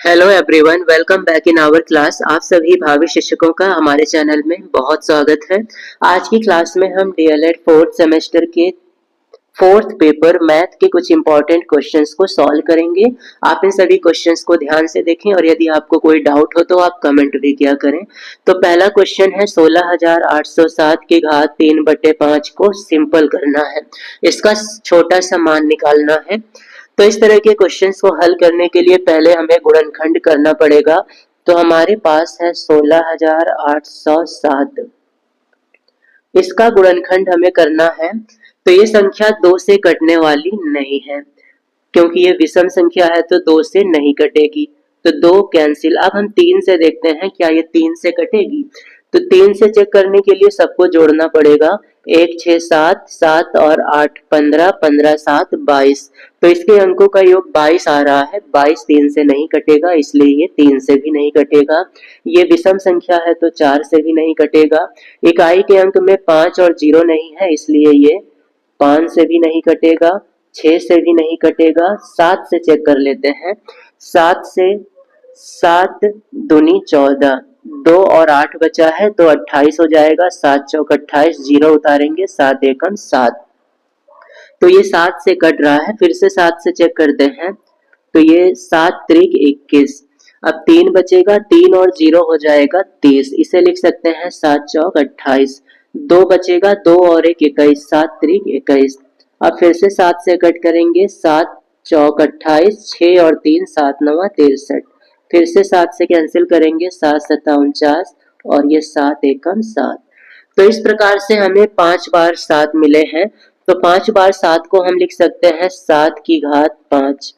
Hello everyone, welcome back in our class. आप सभी भावी शिक्षकों का हमारे चैनल में बहुत स्वागत है। आज की क्लास में हम डीएलएड फोर्थ सेमेस्टर के फोर्थ पेपर मैथ के कुछ इंपॉर्टेंट क्वेश्चंस को सॉल्व करेंगे। आप इन सभी क्वेश्चंस को ध्यान से देखें और यदि आपको कोई डाउट हो तो आप कमेंट भी किया करें। तो पहला क्वेश्चन है 16,807 की घात 3/5 को सिंपल करना है। इसका छोटा सा मान निकालना है। तो इस तरह के क्वेश्चंस को हल करने के लिए पहले हमें गुणनखंड करना पड़ेगा। तो हमारे पास है 16,807, इसका गुणनखंड हमें करना है। तो ये संख्या 2 से कटने वाली नहीं है, क्योंकि ये विषम संख्या है तो 2 से नहीं कटेगी। तो 2 कैंसिल। अब हम 3 से देखते हैं क्या ये 3 से कटेगी। तो 3 से चेक करने के लिए सबको जोड़ना पड़ेगा। 1 6 7 7 और 8 15 15 7 22। तो इसके अंकों का योग 22 आ रहा है। 22 3 से नहीं कटेगा, इसलिए ये 3 से भी नहीं कटेगा। ये विषम संख्या है तो 4 से भी नहीं कटेगा। इकाई के अंक में 5 और 0 नहीं है, इसलिए ये 5 से भी नहीं कटेगा, 6 से भी नहीं कटेगा। 7 से चेक कर लेते हैं। 7 से 7 दूनी 14, 2 और 8 बचा है तो 28 हो जाएगा। 7 चौक 28, 0 उतारेंगे, 7 एकम 7। तो ये 7 से कट रहा है। फिर से 7 से चेक करते हैं। तो ये 7 त्रिक 21। अब 3 बचेगा, 3 और 0 हो जाएगा 30। इसे लिख सकते हैं 7 चौक 28। 2 बचेगा, 2 और 1 21, 7 त्रिक 21। अब फिर से 7 से कट करेंगे। 7 चौक 28, 6 और 3 7 9 63। फिर से 7 से कैंसिल करेंगे, 7 सत्ता 49 और ये 7 एकम 7। तो इस प्रकार से हमें 5 बार 7 मिले हैं। तो 5 बार 7 को हम लिख सकते हैं 7 की घात 5।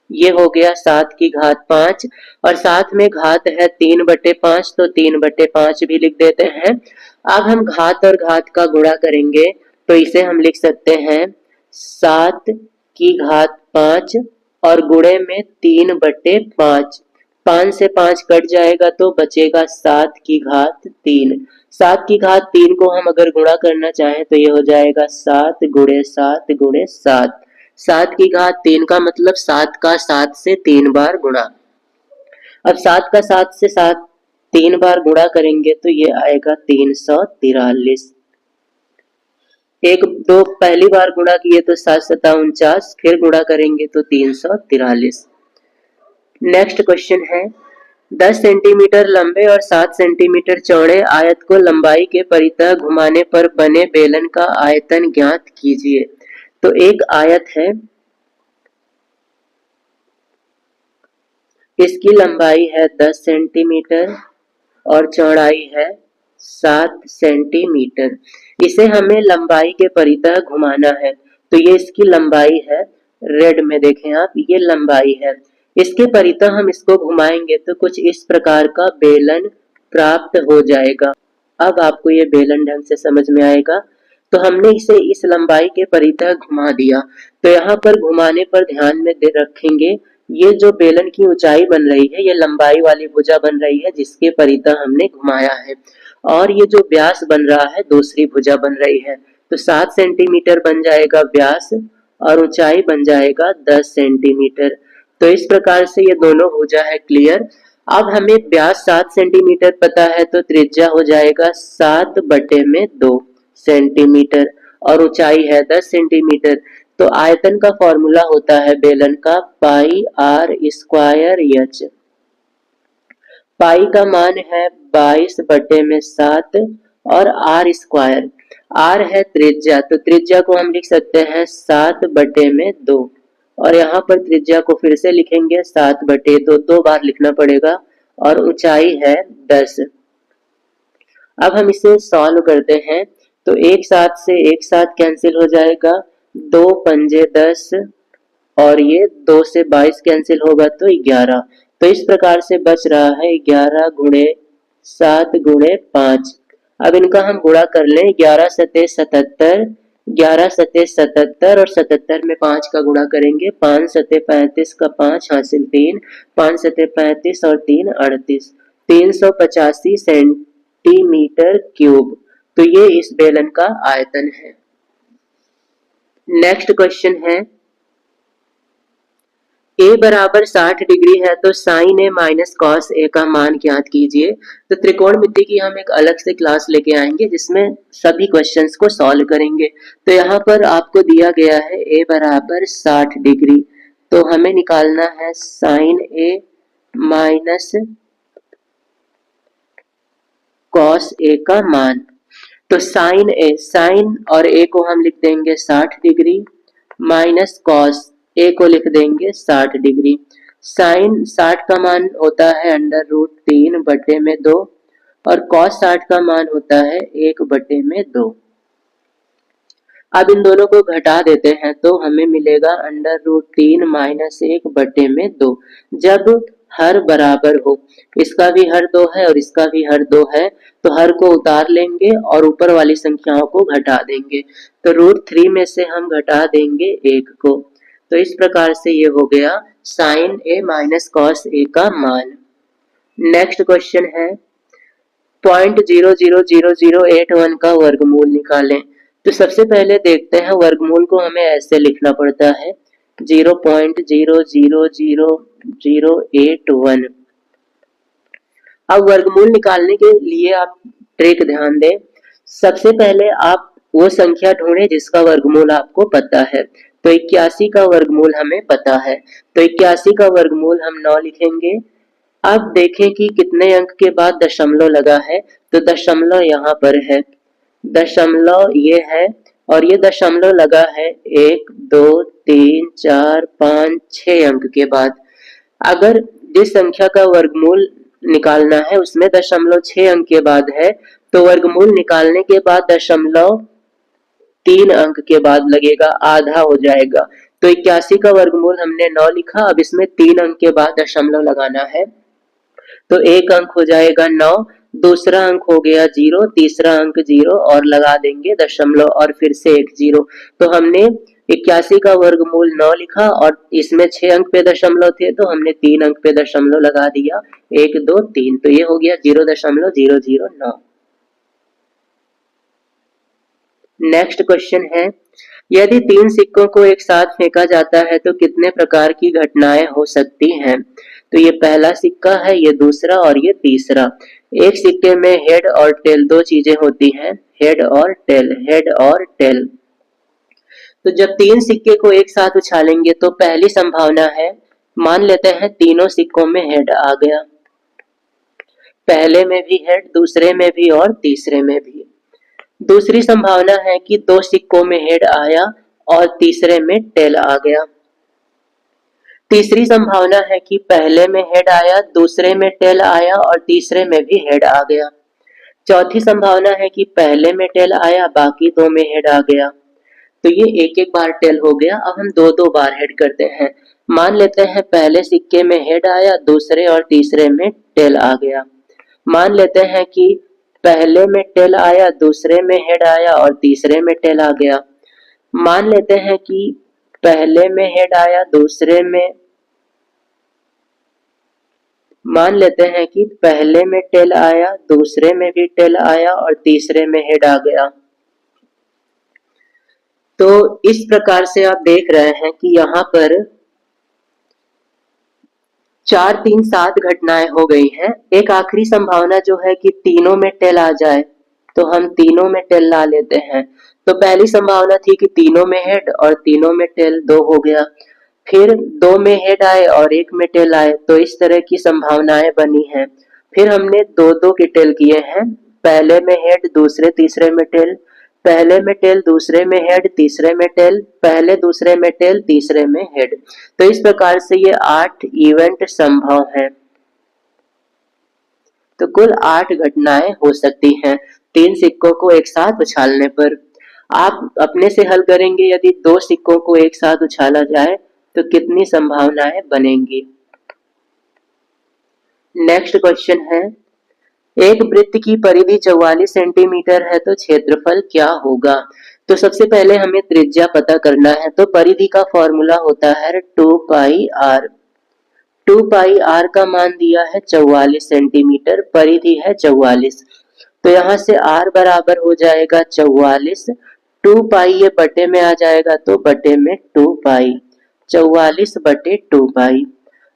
ये हो गया 7 की घात 5 और साथ में घात है 3/5, तो 3/5 भी लिख देते हैं। अब हम घात और घात का गुणा करेंगे तो इसे हम लिख सकते हैं 7 की घात 5 और गुणे में 3/5। 5 से 5 कट जाएगा तो बचेगा 7 की घात 3। 7 की घात 3 को हम अगर गुणा करना चाहें तो ये हो जाएगा 7 गुणे 7 गुणे 7। 7 की घात 3 का मतलब 7 का 7 से 3 बार गुणा। अब 7 का 7 से 7 3 बार गुणा करेंगे तो ये आएगा 343। एक दो पहली बार गुणा किए तो 7 सत्ता 49, फिर गुणा करेंगे तो 343। नेक्स्ट क्वेश्चन है 10 सेंटीमीटर लंबे और 7 सेंटीमीटर चौड़े आयत को लंबाई के परितः घुमाने पर बने बेलन का आयतन ज्ञात कीजिए। तो एक आयत है, इसकी लंबाई है 10 सेंटीमीटर और चौड़ाई है 7 सेंटीमीटर। इसे हमें लंबाई के परितः घुमाना है। तो ये इसकी लंबाई है। रेड में देखें आप, ये लंबाई है। इसके परितः हम इसको घुमाएंगे तो कुछ इस प्रकार का बेलन प्राप्त हो जाएगा। अब आपको ये बेलन ढंग से समझ में आएगा। तो हमने इसे इस लंबाई के परितः घुमा दिया। तो यहाँ पर घुमाने पर ध्यान में रखेंगे, ये जो बेलन की ऊंचाई बन रही है ये लंबाई वाली भुजा बन रही है जिसके परितः हमने घुमाया है। और ये जो व्यास बन रहा है दूसरी भुजा बन रही है। तो 7 सेंटीमीटर बन जाएगा व्यास और ऊंचाई बन जाएगा 10 सेंटीमीटर। तो इस प्रकार से ये दोनों भुजा है क्लियर। अब हमें व्यास 7 सेंटीमीटर पता है तो त्रिज्या हो जाएगा 7/2 सेंटीमीटर और ऊंचाई है 10 सेंटीमीटर। तो आयतन का फॉर्मूला होता है बेलन का पाई आर स्क्वायर एच। पाई का मान है 22/7 और आर स्क्वायर। आर है त्रिज्या, तो त्रिज्या को हम लिख सकते हैं 7/2 और यहाँ पर त्रिज्या को फिर से लिखेंगे 7/2, 2 बार लिखना पड़ेगा और ऊंचाई है 10। अब हम इसे सॉल्व करते हैं तो एक साथ से एक साथ कैंसिल हो जाएगा, 2 पंजे 10 और ये 2 से 22 कैंसिल होगा तो 11। तो इस प्रकार से बच रहा है 11 गुणे 7 गुणे 5। अब इनका हम गुणा कर लें, 11 सते 77, 11 सते 77 और 77 में 5 का गुणा करेंगे, 5 सते 35 का 5 हासिल 3, 5 सते 35 और 3 38, 385 सेंटीमीटर क्यूब। तो ये इस बेलन का आयतन है। नेक्स्ट क्वेश्चन है ए बराबर 60 डिग्री है तो sign A minus cos A का मान ज्ञात कीजिए। तो त्रिकोणमिति की हम एक अलग से क्लास लेके आएंगे जिसमें सभी क्वेश्चंस को सॉल्व करेंगे। तो यहाँ पर आपको दिया गया है ए बराबर 60 डिग्री, तो हमें निकालना है sign A minus cos A का मान। तो साइन और ए को हम लिख देंगे 60 डिग्री माइनस कॉस ए को लिख देंगे 60 डिग्री। साइन 60 का मान होता है अंडर रूट 3/2 और कॉस 60 का मान होता है 1/2। अब इन दोनों को घटा देते हैं तो हमें मिलेगा अंडर रूट 3 माइनस 1/2। जब हर बराबर हो, इसका भी हर 2 है और इसका भी हर 2 है, तो हर को उतार लेंगे और ऊपर वाली संख्याओं को घटा देंगे। तो रूट 3 में से हम घटा देंगे 1 को। तो इस प्रकार से ये हो गया sign A minus cos A का मान। नेक्स्ट क्वेश्चन है 0.000081 का वर्गमूल निकालें। तो सबसे पहले देखते हैं वर्गमूल को हमें ऐसे लिखना पड़ता है 0.000081। अब वर्गमूल निकालने के लिए आप ट्रिक ध्यान दें। सबसे पहले आप वो संख्या ढूंढें जिसका वर्गमूल आपको पता है। तो 81 का वर्गमूल हमें पता है, तो 81 का वर्गमूल हम 9 लिखेंगे। अब देखें कि कितने अंक के बाद दशमलव लगा है, तो दशमलव यहाँ पर है, दशमलव ये है और ये दशमलव लगा है 1 2 3 4 5 6 अंक के बाद। अगर जिस संख्या का वर्गमूल निकालना है उसमें दशमलव 6 अंक के बाद है, तो वर्गमूल निकालने के बाद दशमलव 3 अंक के बाद लगेगा, आधा हो जाएगा। तो 81 का वर्गमूल हमने 9 लिखा, अब इसमें 3 अंक के बाद दशमलव लगाना है, तो एक अंक हो जाएगा 9, दूसरा अंक हो गया 0, तीसरा अंक 0 और लगा देंगे दशमलव और फिर से एक 0। तो हमने 81 का वर्गमूल 9 लिखा और इसमें 6 अंक पे दशमलव थे तो हमने 3 अंक पे दशमलव लगा दिया, 1 2 3, तो ये हो गया 0.009। नेक्स्ट क्वेश्चन है यदि 3 सिक्कों को एक साथ फेंका जाता है तो कितने प्रकार की घटनाएं हो सकती हैं। तो ये पहला सिक्का है, ये दूसरा और ये तीसरा। एक सिक्के में हेड और टेल दो चीजें होती हैं, हेड और टेल। तो जब 3 सिक्के को एक साथ उछालेंगे तो पहली संभावना है, मान लेते हैं तीनों सिक्कों में हेड आ गया, पहले में भी हेड, दूसरे में भी और तीसरे में भी। दूसरी संभावना है कि 2 सिक्कों में हेड आया और तीसरे में टेल आ गया। तीसरी संभावना है कि पहले में हेड आया, दूसरे में टेल आया और तीसरे में भी हेड आ गया। चौथी संभावना है कि पहले में टेल आया, बाकी 2 में हेड आ गया। तो ये एक एक बार टेल हो गया। अब हम 2-2 बार हेड करते हैं। मान लेते हैं पहले सिक्के में हेड आया, दूसरे और तीसरे में टेल आ गया। मान लेते हैं कि पहले में टेल आया, दूसरे में हेड आया और तीसरे में टेल आ गया। मान लेते हैं कि पहले में हेड आया, दूसरे में मान लेते हैं कि पहले में टेल आया, दूसरे में भी टेल आया और तीसरे में हेड आ गया। तो इस प्रकार से आप देख रहे हैं कि यहाँ पर 4 3 7 घटनाएं हो गई हैं। एक आखिरी संभावना जो है कि तीनों में टेल आ जाए, तो हम तीनों में टेल ला लेते हैं। तो पहली संभावना थी कि तीनों में हेड और तीनों में टेल, 2 हो गया। फिर 2 में हेड आए और 1 में टेल आए, तो इस तरह की संभावनाएं बनी हैं। फिर हमने 2-2 के टेल किए हैं, पहले में हेड, दूसरे तीसरे में टेल, पहले में टेल, दूसरे में हेड, तीसरे में टेल, पहले दूसरे में टेल, तीसरे में हेड। तो इस प्रकार से ये 8 इवेंट संभव हैं। तो कुल 8 घटनाएं हो सकती हैं 3 सिक्कों को एक साथ उछालने पर। आप अपने से हल करेंगे, यदि 2 सिक्कों को एक साथ उछाला जाए तो कितनी संभावनाएं बनेंगी। नेक्स्ट क्वेश्चन है एक वृत्त की परिधि 44 सेंटीमीटर है तो क्षेत्रफल क्या होगा। तो सबसे पहले हमें त्रिज्या पता करना है। तो परिधि का फॉर्मूला होता है 2 पाई आर। 2 पाई आर का मान दिया है 44 सेंटीमीटर, परिधि है 44। तो यहाँ से आर बराबर हो जाएगा 44, 2 पाई ये बटे में आ जाएगा तो बटे में 2 पाई। 44/2 पाई।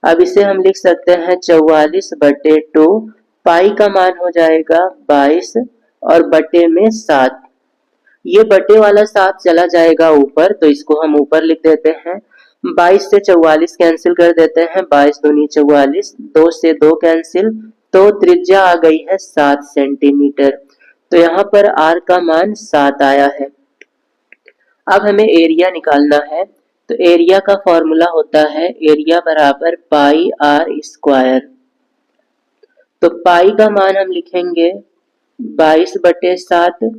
अब इसे हम लिख सकते हैं 44/2, पाई का मान हो जाएगा 22 और बटे में 7। ये बटे वाला 7 चला जाएगा ऊपर, तो इसको हम ऊपर लिख देते हैं। 22 से 44 कैंसिल कर देते हैं, 22 दूनी 44, 2 से 2 कैंसिल, तो त्रिज्या आ गई है 7 सेंटीमीटर। तो यहाँ पर r का मान 7 आया है। अब हमें एरिया निकालना है, तो एरिया का फॉर्मूला होता है एरिया बराबर पाई आर स्क्वायर। तो पाई का मान हम लिखेंगे 22/7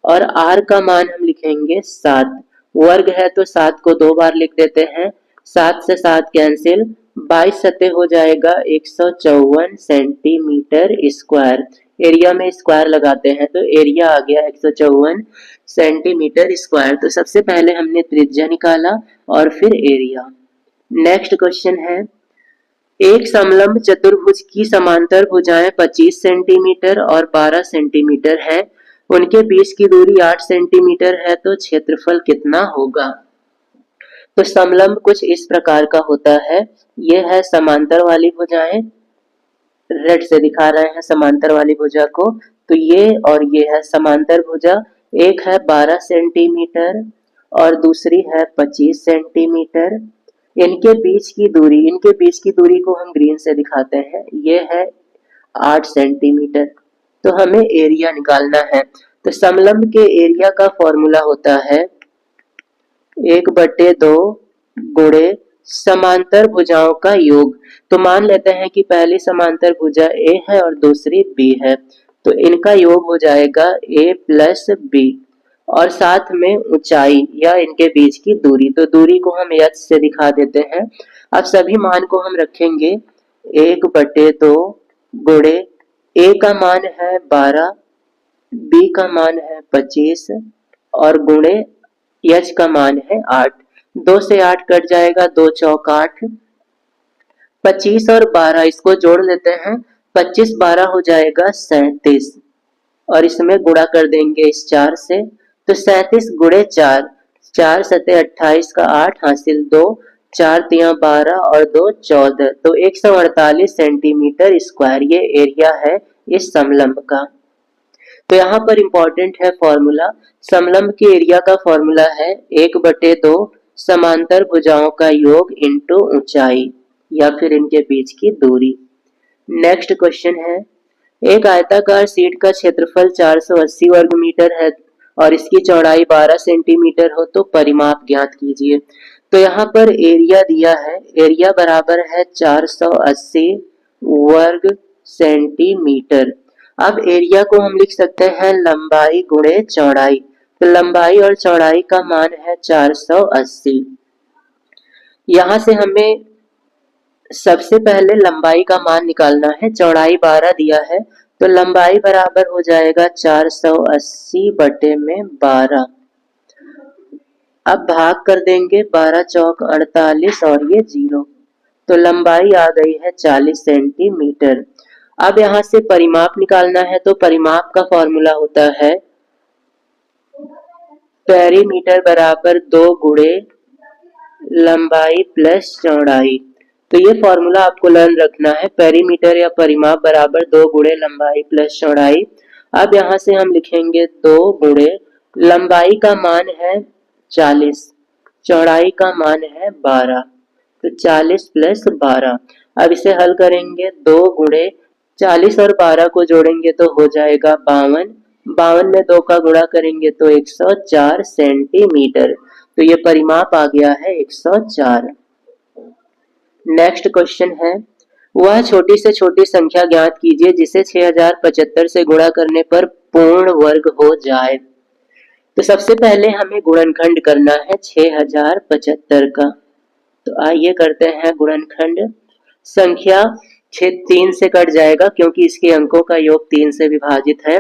और r का मान हम लिखेंगे 7। वर्ग है तो 7 को 2 बार लिख देते हैं, 7 से 7 कैंसिल, 22 सते हो जाएगा 154 सेंटीमीटर स्क्वायर। एरिया में स्क्वायर लगाते हैं तो एरिया आ गया 154 सेंटीमीटर स्क्वायर। तो सबसे पहले हमने त्रिज्या निकाला और फिर एरिया। नेक्स्ट क्वेश्चन है, एक समलंब चतुर्भुज की समांतर भुजाएं 25 सेंटीमीटर और 12 सेंटीमीटर है, उनके बीच की दूरी 8 सेंटीमीटर है, तो क्षेत्रफल कितना होगा। तो समलंब कुछ इस प्रकार का होता है। यह है समांतर वाली भुजाएं, रेड से दिखा रहे हैं समांतर वाली भुजा को। तो ये और ये है समांतर भुजा, एक है 12 सेंटीमीटर और दूसरी है 25 सेंटीमीटर। इनके बीच की दूरी को हम ग्रीन से दिखाते हैं, ये है 8 सेंटीमीटर। तो हमें एरिया निकालना है। तो समलंब के एरिया का फॉर्मूला होता है 1/2 गुणे समांतर भुजाओं का योग। तो मान लेते हैं कि पहली समांतर भुजा A है और दूसरी B है, तो इनका योग हो जाएगा A प्लस B और साथ में ऊंचाई या इनके बीच की दूरी, तो दूरी को हम h से दिखा देते हैं। अब सभी मान को हम रखेंगे 1/2 गुणे A का मान है 12, B का मान है 25 और गुणे h का मान है 8। 2 से 8 कट जाएगा, 2 चौक 8, 25 और 12 इसको जोड़ लेते हैं, 25 12 हो जाएगा 37 और इसमें गुणा कर देंगे इस 4 से, तो 37 गुणे 4, 4 सते 28 का 8 हासिल 2, 4 तिया 12 और 2 14, तो 148 सेंटीमीटर स्क्वायर ये एरिया है इस समलंब का। तो यहाँ पर इंपॉर्टेंट है फॉर्मूला, समलंब के एरिया का फॉर्मूला है 1/2 समांतर भुजाओं का योग इंटू ऊंचाई या फिर इनके बीच की दूरी। नेक्स्ट क्वेश्चन है, एक आयताकार शीट का क्षेत्रफल 480 वर्ग मीटर है और इसकी चौड़ाई 12 सेंटीमीटर हो, तो परिमाप ज्ञात कीजिए। तो यहाँ पर एरिया दिया है, एरिया बराबर है 480 वर्ग सेंटीमीटर। अब एरिया को हम लिख सकते हैं लंबाई गुणे चौड़ाई, तो लंबाई और चौड़ाई का मान है 480। यहाँ से हमें सबसे पहले लंबाई का मान निकालना है, चौड़ाई 12 दिया है, तो लंबाई बराबर हो जाएगा 480 बटे में 12। अब भाग कर देंगे, 12 चौक 48 और ये 0, तो लंबाई आ गई है 40 सेंटीमीटर। अब यहाँ से परिमाप निकालना है, तो परिमाप का फॉर्मूला होता है पेरीमीटर बराबर 2 गुणे लंबाई प्लस चौड़ाई। तो ये फॉर्मूला आपको लर्न रखना है, पेरीमीटर या परिमाप बराबर 2 गुणे लंबाई प्लस चौड़ाई। अब यहाँ से हम लिखेंगे 2 गुणे लंबाई का मान है 40, चौड़ाई का मान है 12, तो 40 प्लस 12। अब इसे हल करेंगे, 2 गुणे 40 और 12 को जोड़ेंगे तो हो जाएगा 52, 52 में 2 का गुणा करेंगे तो 104 सेंटीमीटर। तो ये परिमाप आ गया है 104। नेक्स्ट क्वेश्चन है, वह छोटी से छोटी संख्या ज्ञात कीजिए जिसे 6075 से गुणा करने पर पूर्ण वर्ग हो जाए। तो सबसे पहले हमें गुणनखंड करना है 6075 का। तो आइए करते हैं गुणनखंड। संख्या 3 से कट जाएगा क्योंकि इसके अंकों का योग 3 से विभाजित है।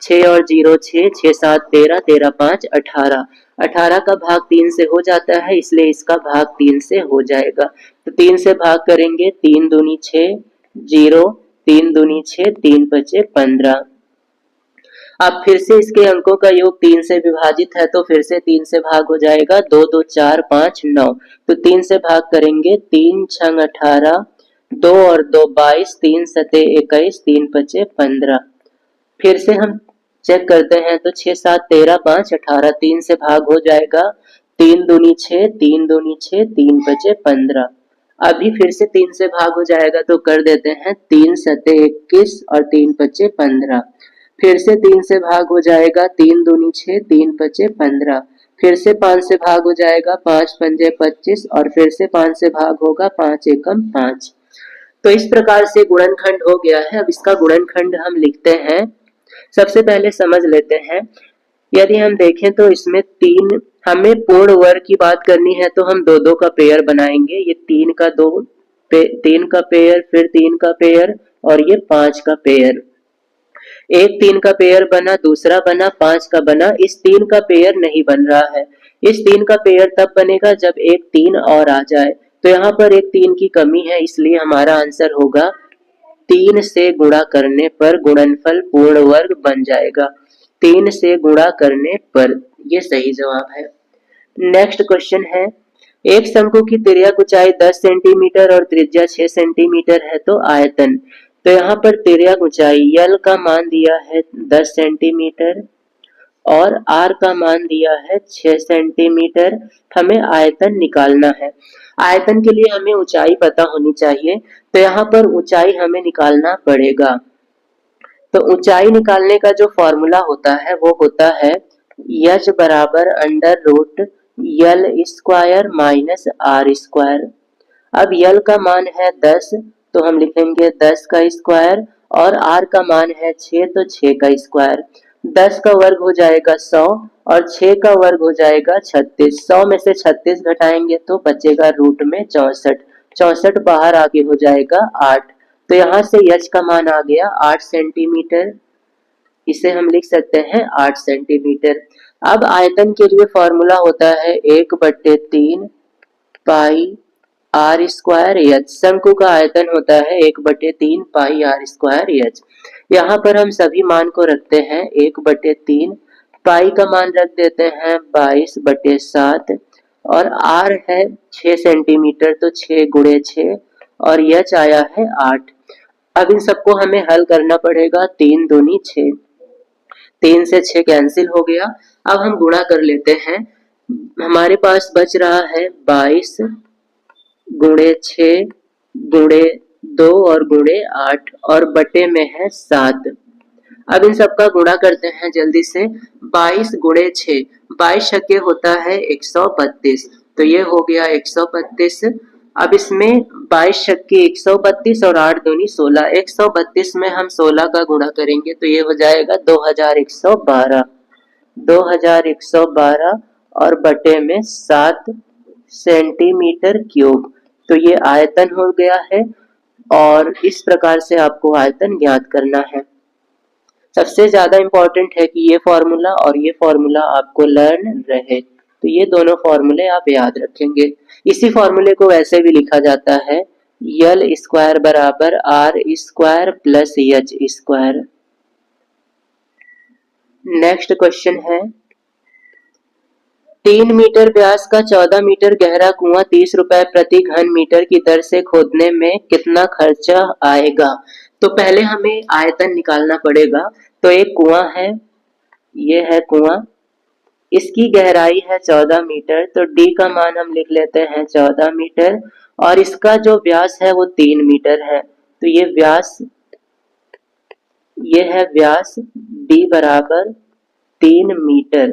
6 और 0 6, 6 7 13, 13 5 18, 18 का भाग 3 से हो जाता है, इसलिए इसका भाग 3 से हो जाएगा। तो 3 से भाग करेंगे, 3 दूनी 6, 0, 3 दूनी 6, 3 बचे 15। अब फिर से इसके अंकों का योग 3 से विभाजित है तो फिर से 3 से भाग हो जाएगा। 2 2 4 5 9, तो 3 से भाग करेंगे। 3 छंग 18, 2 और 2 22, 3 सते 21, 3 पचे 15। फिर से हम चेक करते हैं तो 6 7 13 5 18, 3 से भाग हो जाएगा। 3 दूनी 6, 3 दूनी 6, 3 पचे 15। अभी फिर से 3 से भाग हो जाएगा तो कर देते हैं। 3 सते 21 और 3 पचे 15। फिर से 3 से भाग हो जाएगा। 3 दूनी 6, 3 पचे 15। फिर से 5 से भाग हो जाएगा। 5 पंजे 25 और फिर से 5 से भाग होगा। 5 एकम 5। तो इस प्रकार से गुणनखंड हो गया है। अब इसका गुणनखंड हम लिखते हैं। सबसे पहले समझ लेते हैं। यदि हम देखें तो इसमें तीन, हमें पूर्ण वर्ग की बात करनी है तो हम दो दो का पेयर बनाएंगे। ये 3 का 2, 3 का पेयर, फिर 3 का पेयर और ये 5 का पेयर। एक 3 का पेयर बना, दूसरा बना, 5 का बना। इस 3 का पेयर नहीं बन रहा है। इस 3 का पेयर तब बनेगा जब एक 3 और आ जाए। तो यहाँ पर एक 3 की कमी है, इसलिए हमारा आंसर होगा 3 से गुणा करने पर गुणनफल पूर्ण वर्ग बन जाएगा। 3 से गुणा करने पर, ये सही जवाब है। नेक्स्ट क्वेश्चन है, एक शंकु की तिर्यक ऊंचाई 10 सेंटीमीटर और त्रिज्या 6 सेंटीमीटर है तो आयतन। तो यहाँ पर तिर्यक ऊंचाई यल का मान दिया है 10 सेंटीमीटर और आर का मान दिया है 6 सेंटीमीटर। हमें आयतन निकालना है। आयतन के लिए हमें ऊंचाई पता होनी चाहिए, तो यहाँ पर ऊंचाई हमें निकालना पड़ेगा। तो ऊंचाई निकालने का जो फॉर्मूला होता है वो होता है यच बराबर under root L square minus R square. अब यल का मान है 10, तो हम लिखेंगे 10 का स्क्वायर और आर का मान है 6, तो 6 का स्क्वायर। 10 का वर्ग हो जाएगा 100 और 6 का वर्ग हो जाएगा 36। 100 में से 36 घटाएंगे तो बचेगा रूट में 64। 64 बाहर आगे हो जाएगा 8। तो यहाँ से यच का मान आ गया 8 सेंटीमीटर। इसे हम लिख सकते हैं 8 सेंटीमीटर। अब आयतन के लिए फॉर्मूला होता है 1/3 पाई आर स्क्वायर एच। शंकु का आयतन होता है 1/3 पाई आर स्क्वायर एच। यहाँ पर हम सभी मान को रखते हैं 1/3। पाई का मान रख देते हैं 22/7 और आर है 6 सेंटीमीटर, तो 6 गुणे 6 और एच आया है 8। अब इन सबको हमें हल करना पड़ेगा। 3 दूनी 6, 3 से 6 कैंसिल हो गया। अब हम गुणा कर लेते हैं। हमारे पास बच रहा है 22 गुणे 6 गुणे 2 और गुणे 8 और बटे में है 7। अब इन सबका गुणा करते हैं जल्दी से। 22 गुणे 6, 22 छक्के होता है 132, तो ये हो गया 132। अब इसमें 22 छक्के 132 और 8 दूनी 16। 132 में हम 16 का गुणा करेंगे तो ये हो जाएगा 2112। 2112 और बटे में 7 सेंटीमीटर क्यूब। तो ये आयतन हो गया है और इस प्रकार से आपको आयतन ज्ञात करना है। सबसे ज्यादा इंपॉर्टेंट है कि ये फॉर्मूला और ये फॉर्मूला आपको लर्न रहे, तो ये दोनों फॉर्मूले आप याद रखेंगे। इसी फॉर्मूले को वैसे भी लिखा जाता है यल स्क्वायर बराबर R square plus H square. Next question है, 3 मीटर व्यास का 14 मीटर गहरा कुआं 30 रुपए प्रति घन मीटर की दर से खोदने में कितना खर्चा आएगा। तो पहले हमें आयतन निकालना पड़ेगा। तो एक कुआं है, ये है कुआं, इसकी गहराई है 14 मीटर, तो डी का मान हम लिख लेते हैं 14 मीटर और इसका जो व्यास है वो 3 मीटर है। तो ये व्यास, ये है व्यास, डी बराबर 3 मीटर।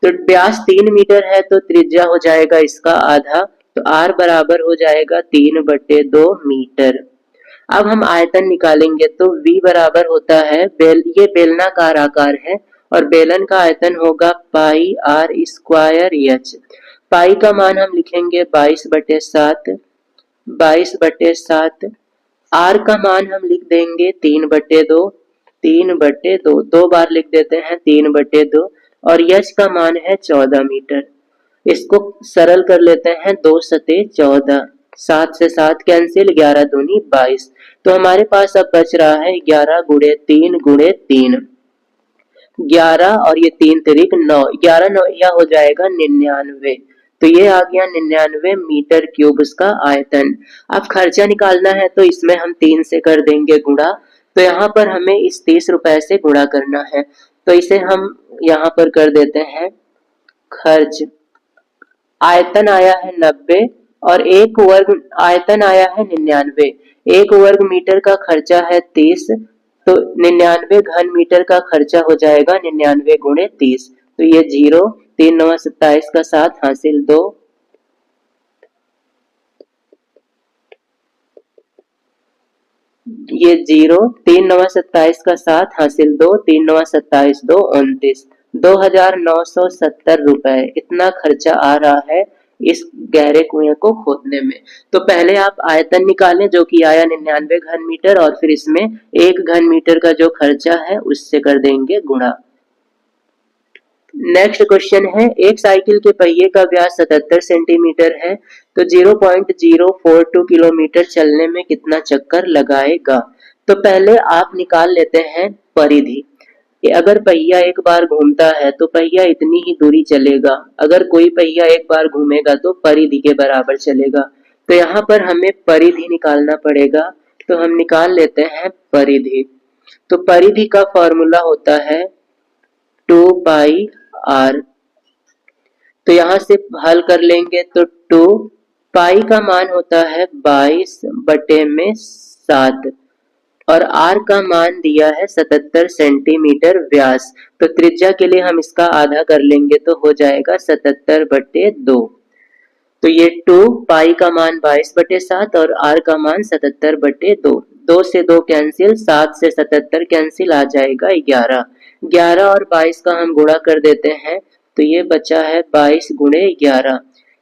तो व्यास 3 मीटर है तो त्रिज्या हो जाएगा इसका आधा, तो आर बराबर हो जाएगा 3/2 मीटर। अब हम आयतन निकालेंगे तो V बराबर होता है ये बेलनाकार आकार है और बेलन का आयतन होगा पाई आर स्क्वायर एच। पाई का मान हम लिखेंगे 22/7, 22/7। आर का मान हम लिख देंगे 3/2, 3/2, 2 बार लिख देते हैं 3/2 और यश का मान है 14 मीटर। इसको सरल कर लेते हैं, 2 सते 14, 7 से 7 कैंसिल, 11 दूनी 22। तो हमारे पास अब बच रहा है 11 गुणे 3 गुणे 3। 11 और ये 3 तिरिक 9, 11 9 या हो जाएगा 99। तो ये आ गया 99 मीटर क्यूब उसका आयतन। अब खर्चा निकालना है तो इसमें हम 3 से कर देंगे गुणा। तो यहाँ पर हमें इस 30 रुपए से गुणा करना है, तो इसे हम यहाँ पर कर देते हैं खर्च। आयतन आया है 90 और एक वर्ग आयतन आया है 99। एक वर्ग मीटर का खर्चा है 30, तो 99 घन मीटर का खर्चा हो जाएगा 99 गुणे 30। तो ये 0, 3 9 27 का 7 हासिल 2, ये 0, 3 9 27 का 7 हासिल 2, 3 9 27 2 29, 2970 रुपए इतना खर्चा आ रहा है इस गहरे कुएं को खोदने में। तो पहले आप आयतन निकालें जो कि आया 99 घन मीटर, और फिर इसमें 1 घन मीटर का जो खर्चा है उससे कर देंगे गुणा। नेक्स्ट क्वेश्चन है, एक साइकिल के पहिए का व्यास 77 सेंटीमीटर है, तो 0.042 किलोमीटर चलने में कितना चक्कर लगाएगा। तो पहले आप निकाल लेते हैं परिधि। अगर पहिया एक बार घूमता है तो पहिया इतनी ही दूरी चलेगा, अगर कोई पहिया एक बार घूमेगा तो परिधि के बराबर चलेगा। तो यहाँ पर हमें परिधि निकालना पड़ेगा, तो हम निकाल लेते हैं परिधि। तो परिधि का फॉर्मूला होता है 2 पाई आर। तो यहाँ से हल कर लेंगे तो 2 पाई का मान होता है 22 बटे में 7 और आर का मान दिया है 77 सेंटीमीटर व्यास। तो त्रिज्या के लिए हम इसका आधा कर लेंगे तो हो जाएगा 77 बटे 2। तो ये 2 पाई का मान 22 बटे 7 और आर का मान 77 बटे 2। 2 से 2 कैंसिल, 7 से 77 कैंसिल, आ जाएगा 11। 11 और 22 का हम गुणा कर देते हैं तो ये बचा है 22 गुणे 11।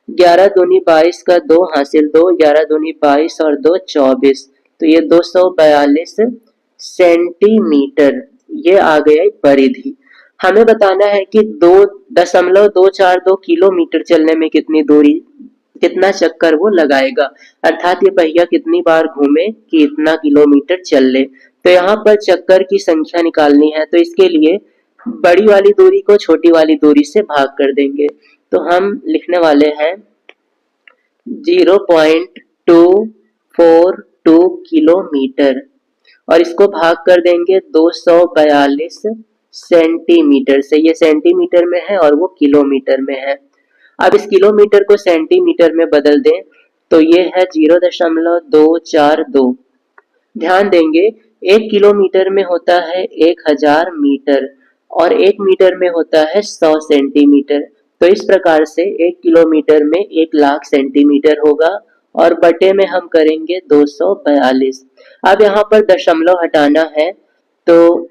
11 दूनी 22 का 2 हासिल 2, 11 दूनी 22 और 2 24। तो ये 242 सेंटीमीटर ये आ गया परिधि। हमें बताना है कि 2.242 किलोमीटर चलने में कितनी दूरी, कितना चक्कर वो लगाएगा, अर्थात ये पहिया कितनी बार घूमे कि इतना किलोमीटर चल ले। तो यहाँ पर चक्कर की संख्या निकालनी है, तो इसके लिए बड़ी वाली दूरी को छोटी वाली दूरी से भाग कर देंगे। तो हम लिखने वाले हैं 0.242 किलोमीटर और इसको भाग कर देंगे 242 सेंटीमीटर से। ये सेंटीमीटर में है और वो किलोमीटर में है। अब इस किलोमीटर को सेंटीमीटर में बदल दें तो ये है 0.242। ध्यान देंगे 1 किलोमीटर में होता है 1000 मीटर और 1 मीटर में होता है 100 सेंटीमीटर। तो इस प्रकार से 1 किलोमीटर में 1 लाख सेंटीमीटर होगा और बटे में हम करेंगे 242। अब यहाँ पर दशमलव हटाना है, तो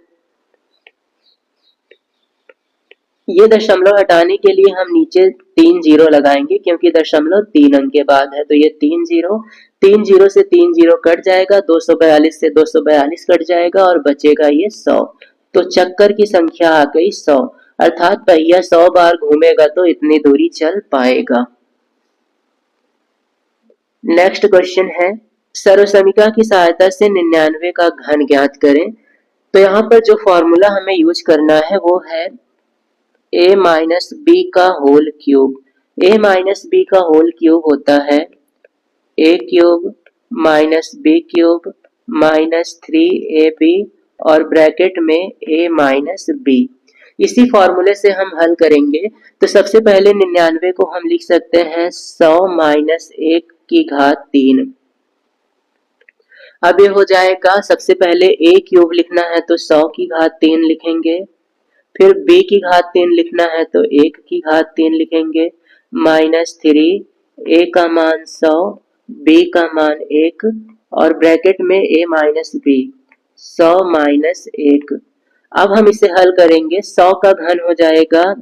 ये दशमलव हटाने के लिए हम नीचे 3 जीरो लगाएंगे क्योंकि दशमलव 3 अंक के बाद है। तो ये 3 जीरो से 3 जीरो कट जाएगा, 242 से 242 कट जाएगा और बचेगा ये 100। तो चक्कर की संख्या आ गई 100, अर्थात पहिया 100 बार घूमेगा तो इतनी दूरी चल पाएगा। नेक्स्ट क्वेश्चन है, सर्वसमीका की सहायता से 99 का घन ज्ञात करें। तो यहाँ पर जो फॉर्मूला हमें यूज करना है वो है a माइनस बी का whole cube. a minus B का होल क्यूब होता है a cube minus B cube minus 3ab और ब्रैकेट में a माइनस बी। इसी फॉर्मूले से हम हल करेंगे। तो सबसे पहले 99 को हम लिख सकते हैं 100 माइनस 1 की घात 3। अब ये हो जाएगा, सबसे पहले a क्यूब लिखना है तो 100 की घात 3 लिखेंगे, फिर b की घात 3 लिखना है तो 1 की घात 3 लिखेंगे, माइनस 3, a का मान 100, b का मान 1 और ब्रैकेट में a माइनस b, 100 माइनस 1। अब हम इसे हल करेंगे, 100 का घन हो जाएगा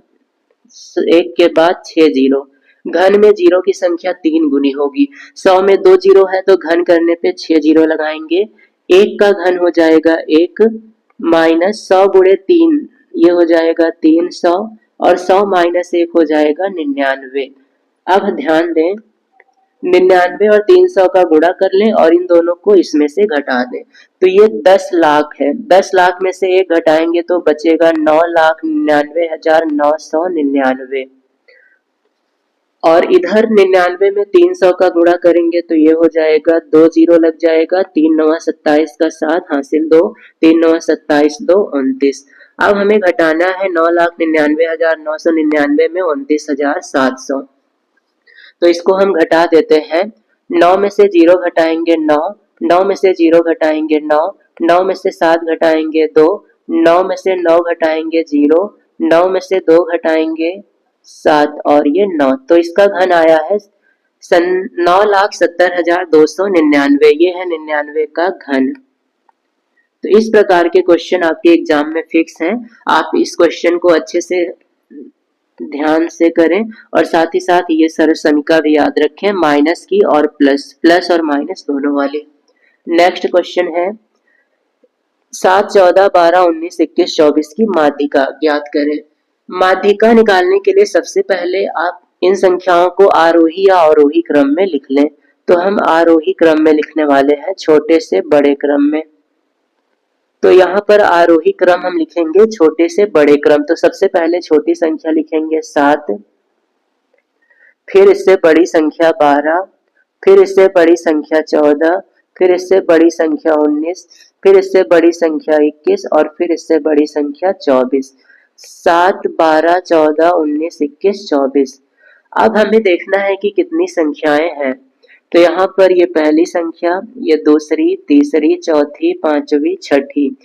1 के बाद 6 जीरो, घन में जीरो की संख्या 3 गुनी होगी। 100 में 2 जीरो है तो घन करने पे 6 जीरो लगाएंगे। 1 का घन हो जाएगा 1 माइनस 100 गुणे 3, ये हो जाएगा 300 और 100 माइनस 1 हो जाएगा 99। अब ध्यान दें 99 और 300 का गुणा कर लें और इन दोनों को इसमें से घटा दें। तो ये 10 लाख है, 10 लाख में से एक घटाएंगे तो बचेगा 9,99,999 और इधर 99 में 300 का गुणा करेंगे तो ये हो जाएगा, 2 जीरो लग जाएगा, 3 9 27 का 7 हासिल 2, 3 9 27 2 29। अब हमें घटाना है 9,99,999 में 29,700। तो इसको हम घटा देते हैं। 9 में से 0 घटाएंगे 9, 9 में से 0 घटाएंगे 9, 9 में से 7 घटाएंगे 2, 9 में से 9 घटाएंगे 0, 9 में से 2 घटाएंगे 7 और ये 9। तो इसका घन आया है 9,70,299। ये है 99 का घन। तो इस प्रकार के क्वेश्चन आपके एग्जाम में फिक्स हैं। आप इस क्वेश्चन को अच्छे से ध्यान से करें और साथ ही साथ ये सरल समीकरण भी याद रखें, माइनस की और प्लस, प्लस और माइनस दोनों वाले। नेक्स्ट क्वेश्चन है 7, 14, 12, 19, 21, 24 की माध्यिका ज्ञात करें। माध्यिका निकालने के लिए सबसे पहले आप इन संख्याओं को आरोही या अवरोही क्रम में लिख लें। तो हम आरोही क्रम में लिखने वाले हैं, छोटे से बड़े क्रम में। तो यहाँ पर आरोही क्रम हम लिखेंगे छोटे से बड़े क्रम। तो सबसे पहले छोटी संख्या लिखेंगे 7, फिर इससे बड़ी संख्या 12, फिर इससे बड़ी संख्या 14, फिर इससे बड़ी संख्या 19, फिर इससे बड़ी संख्या 21 और फिर इससे बड़ी संख्या 24। 7, 12, 14, 19, 21, 24। अब हमें देखना है कि कितनी संख्याएं हैं। तो यहाँ पर ये पहली संख्या, ये दूसरी, तीसरी, चौथी, पांचवी, छठी।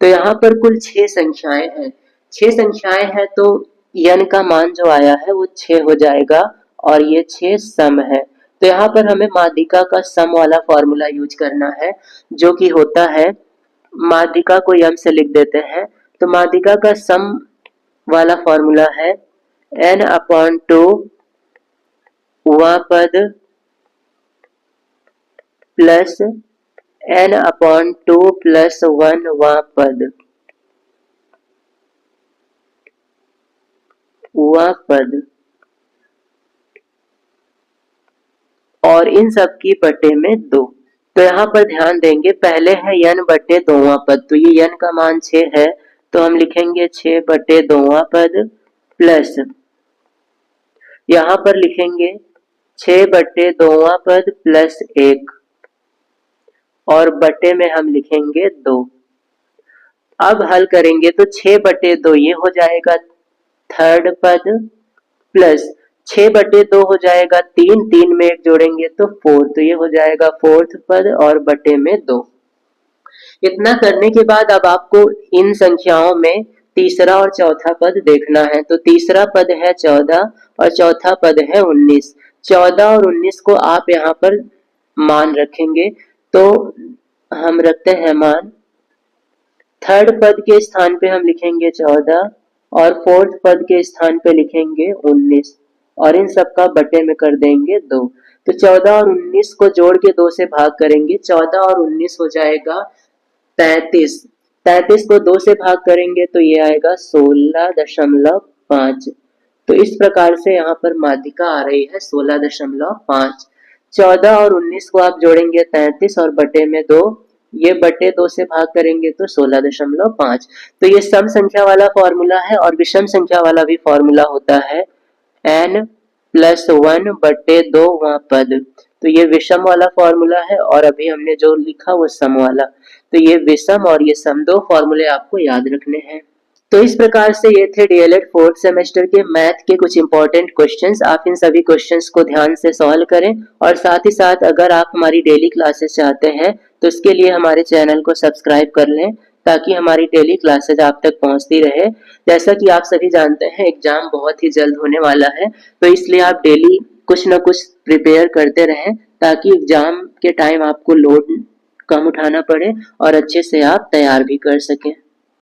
तो यहाँ पर कुल 6 संख्याएं हैं। 6 संख्याएं हैं तो n का मान जो आया है वो 6 हो जाएगा और ये 6 सम है। तो यहाँ पर हमें माध्यिका का सम वाला फॉर्मूला यूज करना है, जो कि होता है, माध्यिका को m से लिख देते हैं। तो माध्यिका का सम वाला फॉर्मूला है n/2 वां पद प्लस n/2 प्लस 1 वां पद, और इन सब की बटे में 2। तो यहाँ पर ध्यान देंगे, पहले है n बटे 2वां पद। तो ये n का मान 6 है तो हम लिखेंगे 6 बटे 2वां पद प्लस, यहाँ पर लिखेंगे 6 बटे 2वां पद प्लस 1 और बटे में हम लिखेंगे 2। अब हल करेंगे तो 6 बटे 2 ये हो जाएगा थर्ड पद प्लस 6 बटे 2 हो जाएगा 3, 3 में 1 जोड़ेंगे तो 4, तो ये हो जाएगा फोर्थ पद और बटे में 2। इतना करने के बाद अब आपको इन संख्याओं में तीसरा और चौथा पद देखना है। तो तीसरा पद है 14 और चौथा पद है 19। 14 और 19 को आप यहाँ पर मान रखेंगे। तो हम रखते हैं मान, थर्ड पद के स्थान पे हम लिखेंगे 14 और फोर्थ पद के स्थान पे लिखेंगे 19 और इन सब का बटे में कर देंगे 2। तो 14 और 19 को जोड़ के 2 से भाग करेंगे, 14 और 19 हो जाएगा 33। 33 को 2 से भाग करेंगे तो ये आएगा 16.5। तो इस प्रकार से यहाँ पर माध्यिका आ रही है 16.5। 14 और 19 को आप जोड़ेंगे 33 और बटे में 2, ये बटे 2 से भाग करेंगे तो 16.5। तो ये सम संख्या वाला फॉर्मूला है और विषम संख्या वाला भी फॉर्मूला होता है n+1 बटे 2 वां पद। तो ये विषम वाला फॉर्मूला है और अभी हमने जो लिखा वो सम वाला। तो ये विषम और ये सम, दो फॉर्मूले आपको याद रखने हैं। तो इस प्रकार से ये थे डीएलएड फोर्थ सेमेस्टर के मैथ के कुछ इंपॉर्टेंट क्वेश्चंस। आप इन सभी क्वेश्चंस को ध्यान से सॉल्व करें और साथ ही साथ अगर आप हमारी डेली क्लासेस चाहते हैं तो इसके लिए हमारे चैनल को सब्सक्राइब कर लें ताकि हमारी डेली क्लासेज आप तक पहुंचती रहे। जैसा कि आप सभी जानते हैं एग्जाम बहुत ही जल्द होने वाला है, तो इसलिए आप डेली कुछ न कुछ प्रिपेयर करते रहें ताकि एग्जाम के टाइम आपको लोड कम उठाना पड़े और अच्छे से आप तैयार भी कर सकें।